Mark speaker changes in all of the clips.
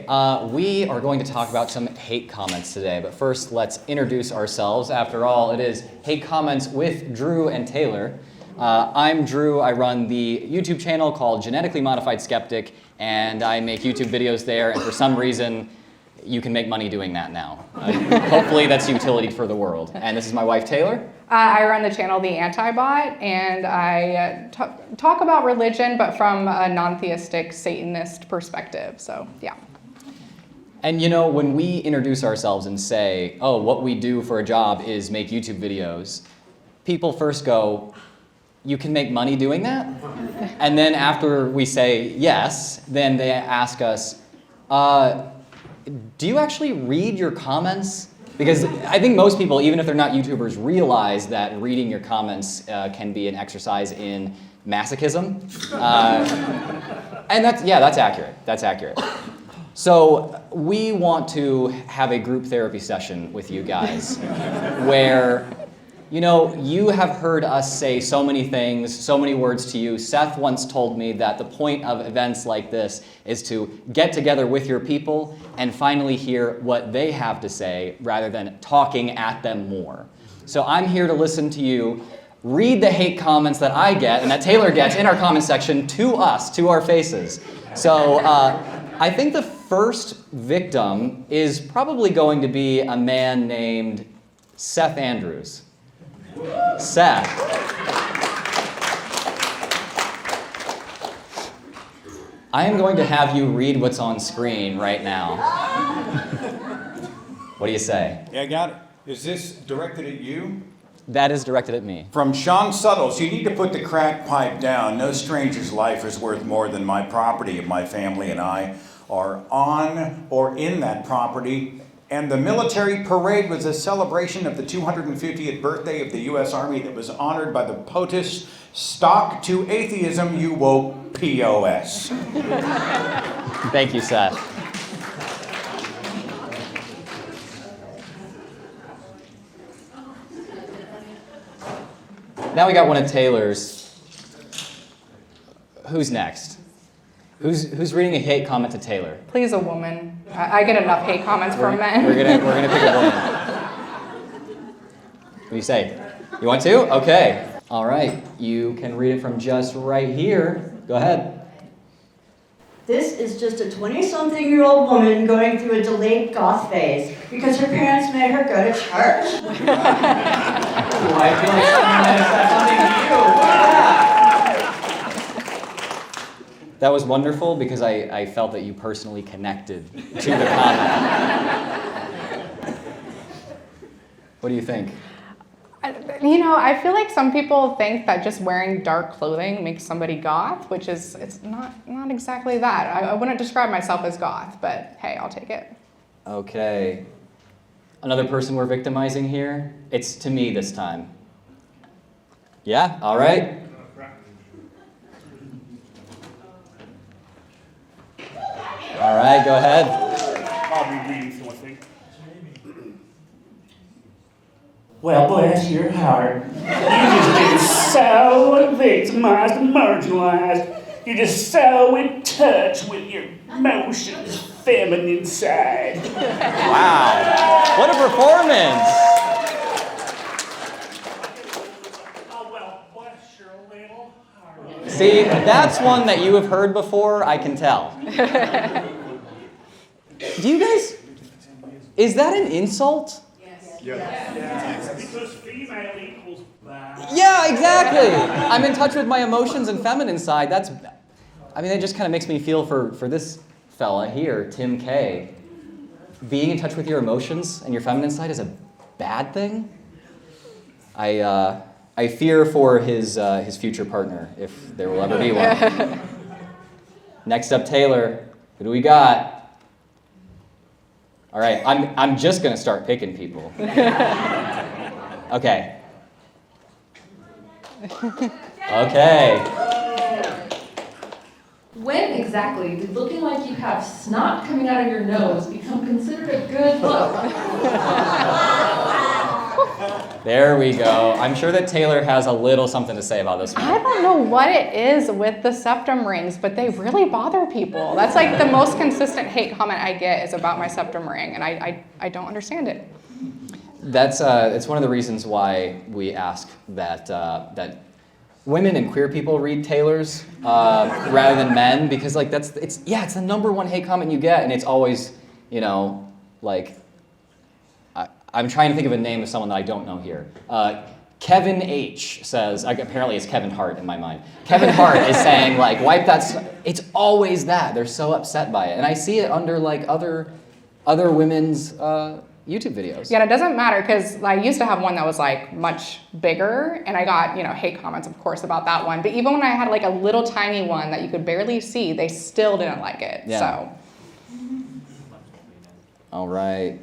Speaker 1: We are going to talk about some hate comments today, but first let's introduce ourselves. After all, it is Hate Comments with Drew and Taylor. I'm Drew. I run the YouTube channel called Genetically Modified Skeptic, and I make YouTube videos there, and for some reason, you can make money doing that now. Hopefully that's utility for the world. And this is my wife, Taylor.
Speaker 2: I run the channel The Anti-Bot, and I talk about religion, but from a non-theistic Satanist perspective, so yeah.
Speaker 1: And you know, when we introduce ourselves and say, oh, what we do for a job is make YouTube videos, people first go, you can make money doing that? And then after we say yes, then they ask us, do you actually read your comments? Because I think most people, even if they're not YouTubers, realize that reading your comments can be an exercise in masochism. And that's accurate. That's accurate. So we want to have a group therapy session with you guys where, you know, you have heard us say so many things, so many words to you. Seth once told me that the point of events like this is to get together with your people and finally hear what they have to say rather than talking at them more. So I'm here to listen to you read the hate comments that I get and that Taylor gets in our comment section to us, to our faces. So I think the first victim is probably going to be a man named Seth Andrews. Seth. I am going to have you read what's on screen right now. What do you say?
Speaker 3: Yeah, I got it. Is this directed at you?
Speaker 1: That is directed at me.
Speaker 3: From Sean Suttles, you need to put the crack pipe down. No stranger's life is worth more than my property if my family and I are on or in that property. And the military parade was a celebration of the 250th birthday of the U.S. Army that was honored by the POTUS, Stock to Atheism, You Woke POS.
Speaker 1: Thank you, Seth. Now we got one of Taylor's. Who's next? Who's reading a hate comment to Taylor?
Speaker 2: Please, a woman. I get enough hate comments from men.
Speaker 1: We're gonna pick a woman. What do you say? You want to? Okay. All right. You can read it from just right here. Go ahead.
Speaker 4: This is just a 20-something-year-old woman going through a delayed goth phase because her parents made her go to church.
Speaker 1: Ooh, I feel like someone has said something to you. Yeah. That was wonderful because I felt that you personally connected to the comment. What do you think?
Speaker 2: You know, I feel like some people think that just wearing dark clothing makes somebody goth, which is, it's not exactly that. I wouldn't describe myself as goth, but hey, I'll take it.
Speaker 1: Okay. Another person we're victimizing here? It's to me this time. Yeah? All right. All right, go ahead.
Speaker 5: I'll be reading something.
Speaker 6: Well, bless your heart. You just been so victimized and marginalized. You're just so in touch with your emotions, feminine side.
Speaker 1: Wow. What a performance.
Speaker 6: Oh, well, bless your little heart.
Speaker 1: See, that's one that you have heard before, I can tell. Do you guys, is that an insult?
Speaker 6: Because female equals bad.
Speaker 1: Yeah, exactly. I'm in touch with my emotions and feminine side. It just kind of makes me feel for this fella here, Tim K. Being in touch with your emotions and your feminine side is a bad thing. I fear for his future partner, if there will ever be one. Next up, Taylor. Who do we got? All right, I'm just gonna start picking people. Okay. Okay.
Speaker 7: When exactly did looking like you have snot coming out of your nose become considered a good look?
Speaker 1: There we go. I'm sure that Taylor has a little something to say about this one.
Speaker 2: I don't know what it is with the septum rings, but they really bother people. That's like the most consistent hate comment I get is about my septum ring, and I don't understand it.
Speaker 1: That's it's one of the reasons why we ask that that women and queer people read Taylor's rather than men, because like it's the #1 hate comment you get, and it's always, you know, like I'm trying to think of a name of someone that I don't know here. Kevin H says, apparently it's Kevin Hart in my mind. Kevin Hart is saying like, wipe that. It's always that. They're so upset by it, and I see it under like other women's YouTube videos.
Speaker 2: Yeah, and it doesn't matter because I used to have one that was like much bigger, and I got, you know, hate comments, of course, about that one. But even when I had like a little tiny one that you could barely see, they still didn't like it.
Speaker 1: Yeah.
Speaker 2: So.
Speaker 1: All right.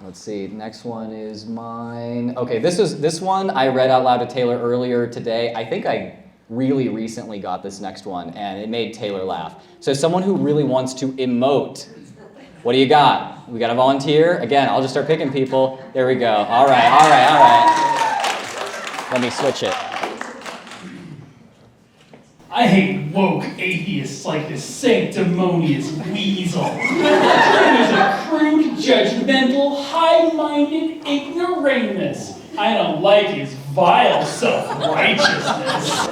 Speaker 1: Let's see. Next one is mine. Okay, this one I read out loud to Taylor earlier today. I think I really recently got this next one, and it made Taylor laugh. So someone who really wants to emote. What do you got? We got a volunteer? Again, I'll just start picking people. There we go. All right. Let me switch it.
Speaker 6: I hate woke atheists like this sanctimonious weasel. He's a crude, judgmental, high-minded ignoramus. I don't like his vile self-righteousness.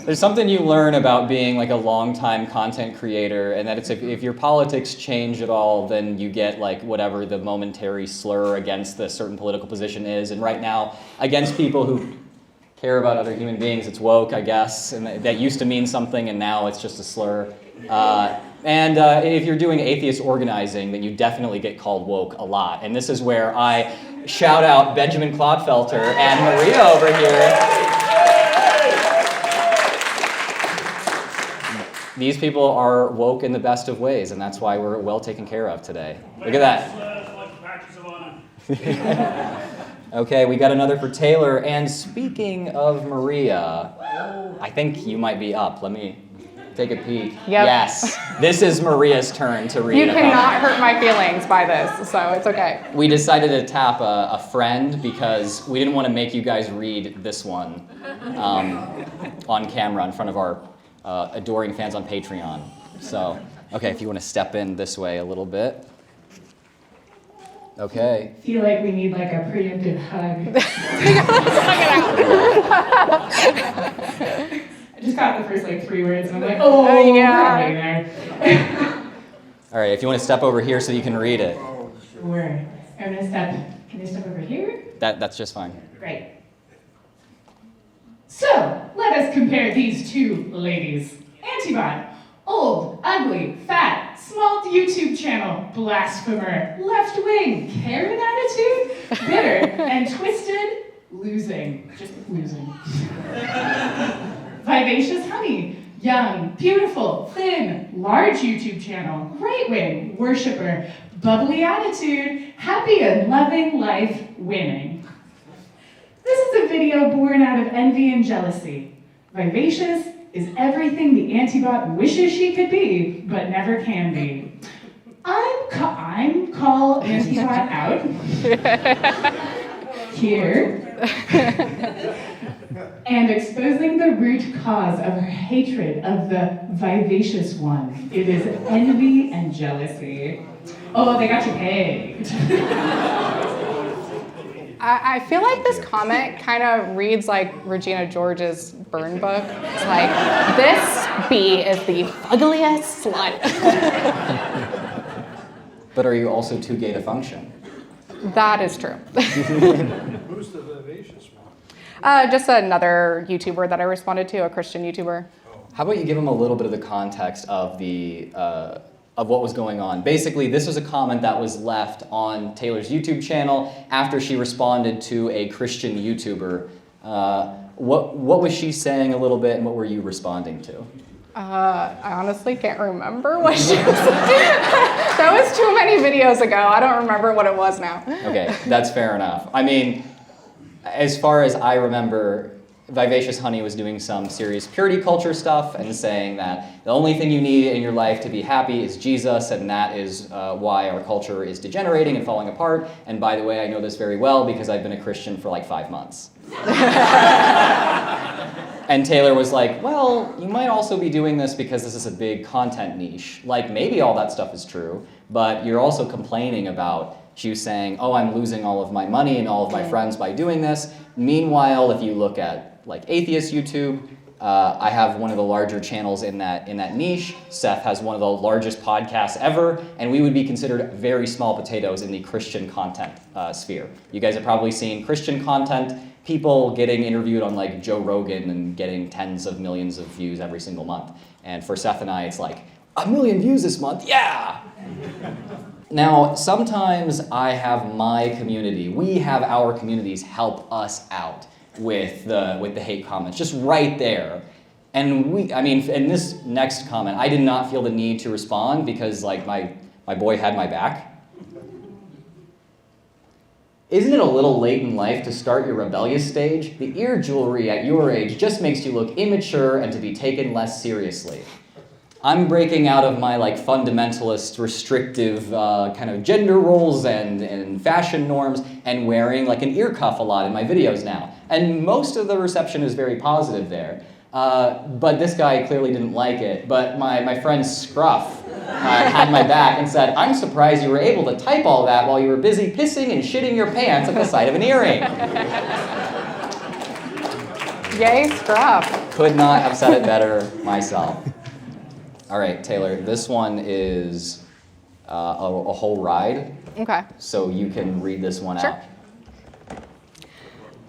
Speaker 1: There's something you learn about being like a long-time content creator, and that it's if your politics change at all, then you get like whatever the momentary slur against the certain political position is. And right now, against people who care about other human beings, it's woke, I guess, and that used to mean something, and now it's just a slur. And if you're doing atheist organizing, then you definitely get called woke a lot. And this is where I shout out Benjamin Clodfelter and Maria over here. These people are woke in the best of ways, and that's why we're well taken care of today. Look at that. Okay, we got another for Taylor. And speaking of Maria, I think you might be up. Let me take a peek.
Speaker 2: Yep.
Speaker 1: Yes, this is Maria's turn to read.
Speaker 2: You cannot hurt my feelings by this, so it's okay.
Speaker 1: We decided to tap a friend because we didn't want to make you guys read this one on camera in front of our adoring fans on Patreon. So, okay, if you want to step in this way a little bit. Okay.
Speaker 8: Feel like we need like a preemptive hug. I just got the first like 3 words and I'm like, oh yeah.
Speaker 1: All right, if you want to step over here so you can read it.
Speaker 8: Sure. I'm gonna step. Can I step over here?
Speaker 1: That's just fine.
Speaker 8: Great. So, let us compare these two ladies. Antibot, old, ugly, fat, small YouTube channel, blasphemer, left-wing, Karen attitude, bitter, and twisted, losing. Just losing. Vivacious honey, young, beautiful, thin, large YouTube channel, right-wing, worshiper, bubbly attitude, happy and loving life, winning. This is a video born out of envy and jealousy. Vivacious is everything the Antibot wishes she could be, but never can be. I'm call Antibot out here and exposing the root cause of her hatred of the vivacious one. It is envy and jealousy. Oh, they got you pegged.
Speaker 2: I feel like this comment kind of reads like Regina George's burn book. It's like, this bee is the ugliest slut.
Speaker 1: But are you also too gay to function?
Speaker 2: That is true.
Speaker 5: Who's the vivacious one?
Speaker 2: Just another YouTuber that I responded to, a Christian YouTuber.
Speaker 1: How about you give them a little bit of the context of of what was going on. Basically, this was a comment that was left on Taylor's YouTube channel after she responded to a Christian YouTuber. What was she saying a little bit, and what were you responding to?
Speaker 2: I honestly can't remember what she was That was too many videos ago. I don't remember what it was now.
Speaker 1: Okay, that's fair enough. I mean, as far as I remember, Vivacious Honey was doing some serious purity culture stuff and saying that the only thing you need in your life to be happy is Jesus, and that is why our culture is degenerating and falling apart. And by the way, I know this very well because I've been a Christian for like 5 months. And Taylor was like, well, you might also be doing this because this is a big content niche. Like, maybe all that stuff is true, but you're also complaining about, she was saying, oh, I'm losing all of my money and all of my friends by doing this. Meanwhile, if you look at like atheist YouTube, I have one of the larger channels in that niche. Seth has one of the largest podcasts ever, and we would be considered very small potatoes in the Christian content sphere. You guys have probably seen Christian content, people getting interviewed on like Joe Rogan and getting tens of millions of views every single month. And for Seth and I, it's like, 1 million views this month, yeah! Now, sometimes I have my community, we have our communities help us out with the hate comments, just right there. And in this next comment, I did not feel the need to respond because like my boy had my back. Isn't it a little late in life to start your rebellious stage? The ear jewelry at your age just makes you look immature and to be taken less seriously. I'm breaking out of my like fundamentalist, restrictive kind of gender roles and fashion norms and wearing like an ear cuff a lot in my videos now. And most of the reception is very positive there. But this guy clearly didn't like it. But my friend Scruff had my back and said, I'm surprised you were able to type all that while you were busy pissing and shitting your pants at the sight of an earring.
Speaker 2: Yay, Scruff.
Speaker 1: Could not have said it better myself. All right, Taylor, this one is a whole ride.
Speaker 2: Okay.
Speaker 1: So you can read this one
Speaker 2: Sure.
Speaker 1: out.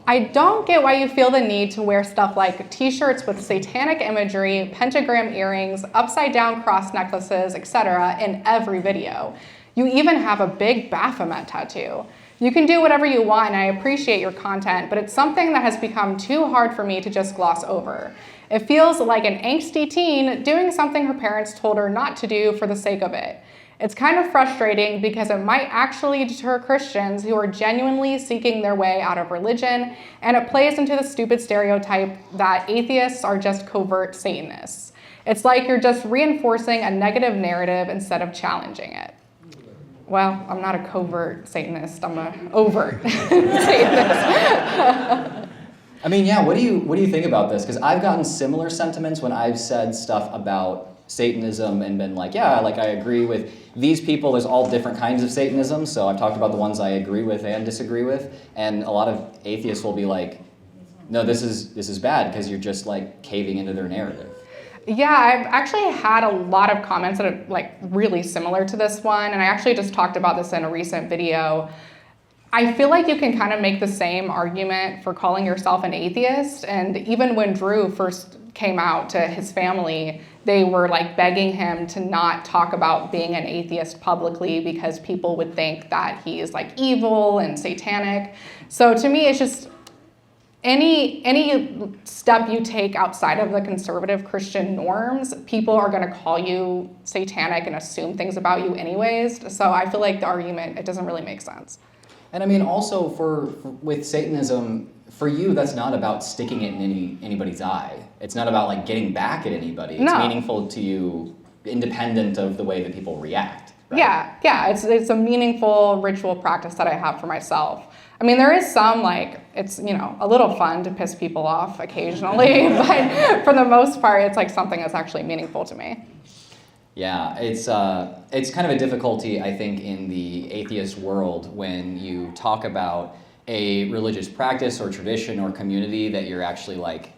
Speaker 2: I don't get why you feel the need to wear stuff like t-shirts with satanic imagery, pentagram earrings, upside down cross necklaces, etc. in every video. You even have a big Baphomet tattoo. You can do whatever you want and I appreciate your content, but it's something that has become too hard for me to just gloss over. It feels like an angsty teen doing something her parents told her not to do for the sake of it. It's kind of frustrating because it might actually deter Christians who are genuinely seeking their way out of religion, and it plays into the stupid stereotype that atheists are just covert Satanists. It's like you're just reinforcing a negative narrative instead of challenging it. Well, I'm not a covert Satanist, I'm an overt Satanist.
Speaker 1: I mean, yeah, what do you think about this? Because I've gotten similar sentiments when I've said stuff about Satanism and been like, yeah, like I agree with these people. There's all different kinds of Satanism, so I've talked about the ones I agree with and disagree with, and a lot of atheists will be like, no, this is bad because you're just like caving into their narrative.
Speaker 2: Yeah, I've actually had a lot of comments that are like really similar to this one, and I actually just talked about this in a recent video. I feel like you can kind of make the same argument for calling yourself an atheist, and even when Drew first came out to his family, they were like begging him to not talk about being an atheist publicly because people would think that he is like evil and satanic. So to me, it's just any step you take outside of the conservative Christian norms, people are going to call you satanic and assume things about you anyways. So I feel like the argument, it doesn't really make sense.
Speaker 1: And I mean, also with Satanism, for you, that's not about sticking it in anybody's eye. It's not about like getting back at anybody. It's meaningful to you, independent of the way that people react. Right?
Speaker 2: Yeah. It's a meaningful ritual practice that I have for myself. I mean, there is some like it's a little fun to piss people off occasionally, but for the most part, it's like something that's actually meaningful to me.
Speaker 1: Yeah, it's kind of a difficulty, I think, in the atheist world when you talk about a religious practice or tradition or community that you're actually like,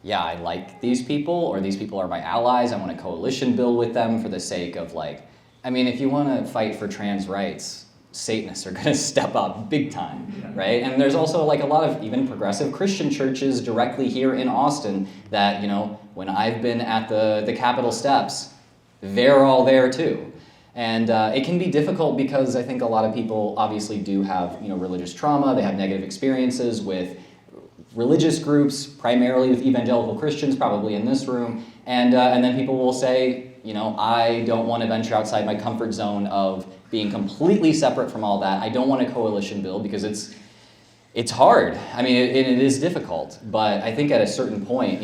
Speaker 1: yeah, I like these people, or these people are my allies, I want to coalition build with them for the sake of like, I mean, if you want to fight for trans rights, Satanists are going to step up big time, right? And there's also like a lot of even progressive Christian churches directly here in Austin that, when I've been at the Capitol steps, they're all there too. And it can be difficult because I think a lot of people obviously do have religious trauma. They have negative experiences with religious groups, primarily with evangelical Christians, probably in this room. And then people will say, I don't want to venture outside my comfort zone of being completely separate from all that. I don't want a coalition build because it's hard. I mean, it is difficult, but I think at a certain point,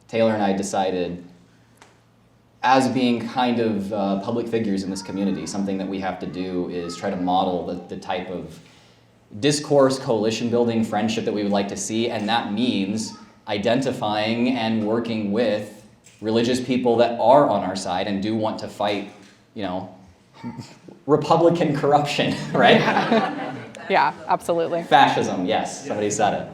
Speaker 1: Taylor and I decided, as being kind of public figures in this community, something that we have to do is try to model the type of discourse, coalition building, friendship that we would like to see, and that means identifying and working with religious people that are on our side and do want to fight, Republican corruption, right?
Speaker 2: Yeah, absolutely.
Speaker 1: Fascism, yes, somebody said it.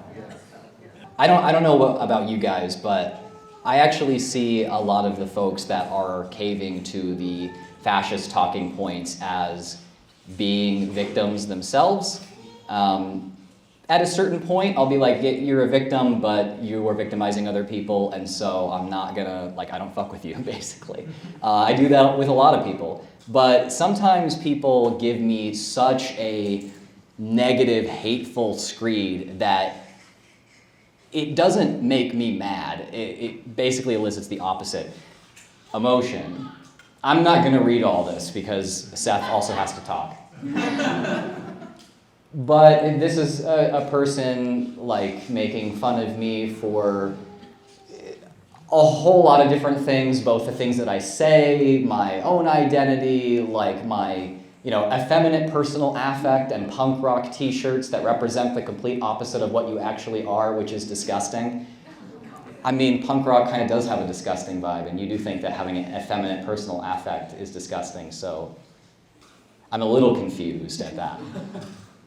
Speaker 1: I don't know about you guys, but I actually see a lot of the folks that are caving to the fascist talking points as being victims themselves. At a certain point, I'll be like, you're a victim, but you are victimizing other people, and so I'm not gonna, I don't fuck with you, basically. I do that with a lot of people. But sometimes people give me such a negative, hateful screed that it doesn't make me mad. It basically elicits the opposite emotion. I'm not gonna read all this because Seth also has to talk. But this is a person making fun of me for a whole lot of different things, both the things that I say, my own identity, my effeminate personal affect and punk rock t-shirts that represent the complete opposite of what you actually are, which is disgusting. I mean, punk rock kind of does have a disgusting vibe, and you do think that having an effeminate personal affect is disgusting, so I'm a little confused at that.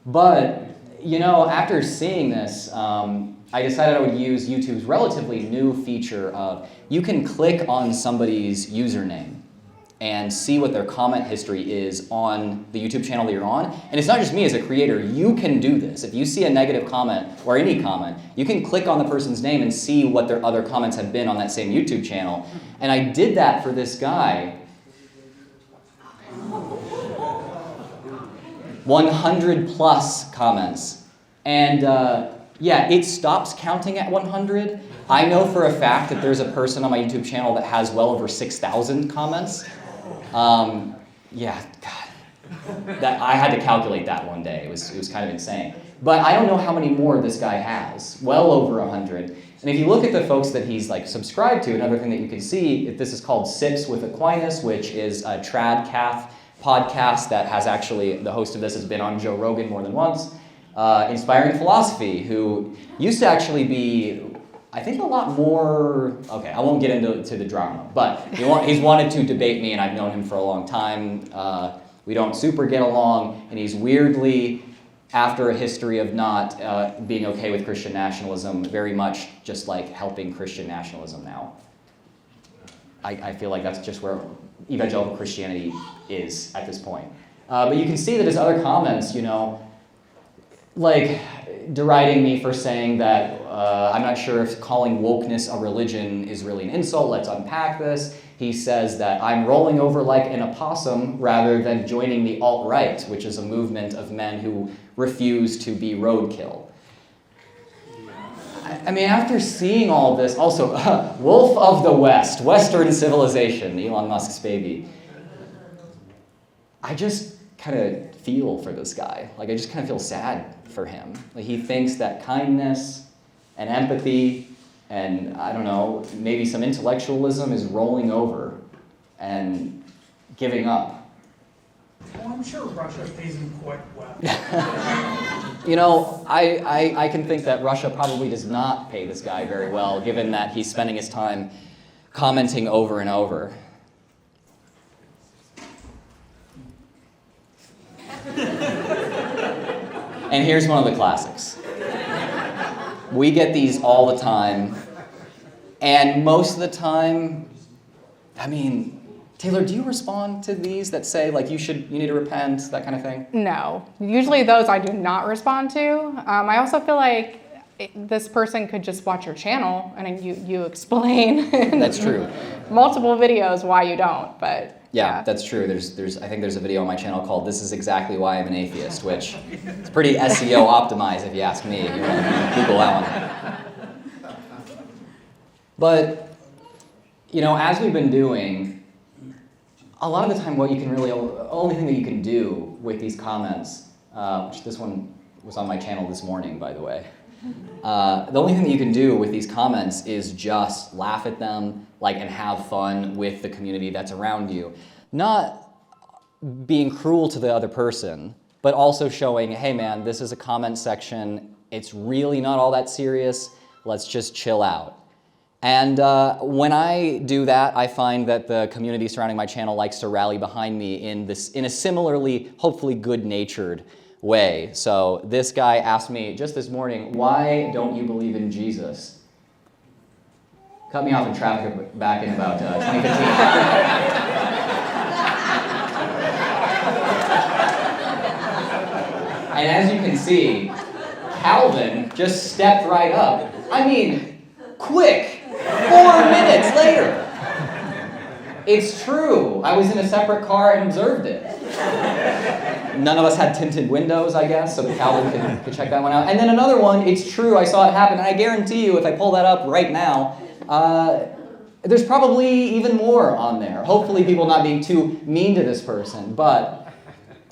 Speaker 1: But, after seeing this, I decided I would use YouTube's relatively new feature of you can click on somebody's username and see what their comment history is on the YouTube channel that you're on. And it's not just me as a creator, you can do this. If you see a negative comment or any comment, you can click on the person's name and see what their other comments have been on that same YouTube channel. And I did that for this guy. 100 plus comments. And it stops counting at 100. I know for a fact that there's a person on my YouTube channel that has well over 6,000 comments. God. That I had to calculate that one day. It was kind of insane. But I don't know how many more this guy has. Well over 100. And if you look at the folks that he's subscribed to, another thing that you can see, this is called Sips with Aquinas, which is a trad-cath podcast that has actually, the host of this has been on Joe Rogan more than once. Inspiring Philosophy, who used to actually be, I think, a lot more, okay, I won't get into the drama, but he's wanted to debate me, and I've known him for a long time. We don't super get along, and he's weirdly, after a history of not being okay with Christian nationalism, very much just helping Christian nationalism now. I feel like that's just where evangelical Christianity is at this point. But you can see that his other comments, deriding me for saying that I'm not sure if calling wokeness a religion is really an insult. Let's unpack this. He says that I'm rolling over like an opossum rather than joining the alt-right, which is a movement of men who refuse to be roadkill. I mean, after seeing all this, also, Wolf of the West, Western civilization, Elon Musk's baby. I just kind of feel for this guy. I just kind of feel sad for him. He thinks that kindness and empathy and, I don't know, maybe some intellectualism is rolling over and giving up.
Speaker 5: Well, I'm sure Russia pays him quite well.
Speaker 1: I can think that Russia probably does not pay this guy very well, given that he's spending his time commenting over and over. And here's one of the classics. We get these all the time, and most of the time, I mean, Taylor, do you respond to these that say, you need to repent, that kind of thing?
Speaker 2: No. Usually those I do not respond to. I also feel like this person could just watch your channel and you explain
Speaker 1: That's true.
Speaker 2: multiple videos why you don't, but
Speaker 1: yeah, that's true. I think there's a video on my channel called "This is Exactly Why I'm an Atheist," which is pretty SEO optimized if you ask me. You want to Google that one. But, as we've been doing, a lot of the time what you can really, only thing that you can do with these comments, which this one was on my channel this morning, by the way. The only thing that you can do with these comments is just laugh at them, and have fun with the community that's around you. Not being cruel to the other person, but also showing, hey man, this is a comment section. It's really not all that serious. Let's just chill out. And when I do that, I find that the community surrounding my channel likes to rally behind me in a similarly, hopefully good-natured way. So this guy asked me just this morning, why don't you believe in Jesus? Cut me off in traffic back in about 2015. And as you can see, Calvin just stepped right up. I mean, quick, 4 minutes later. It's true. I was in a separate car and observed it. None of us had tinted windows, I guess, so that Calvin could check that one out. And then another one, it's true, I saw it happen, and I guarantee you, if I pull that up right now, there's probably even more on there. Hopefully people not being too mean to this person, but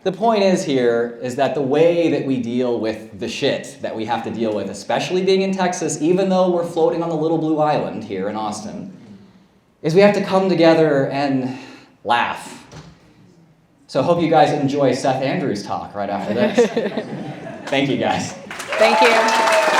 Speaker 1: the point is here is that the way that we deal with the shit that we have to deal with, especially being in Texas, even though we're floating on the little blue island here in Austin, is we have to come together and laugh. So I hope you guys enjoy Seth Andrews' talk right after this. Thank you, guys.
Speaker 2: Thank you.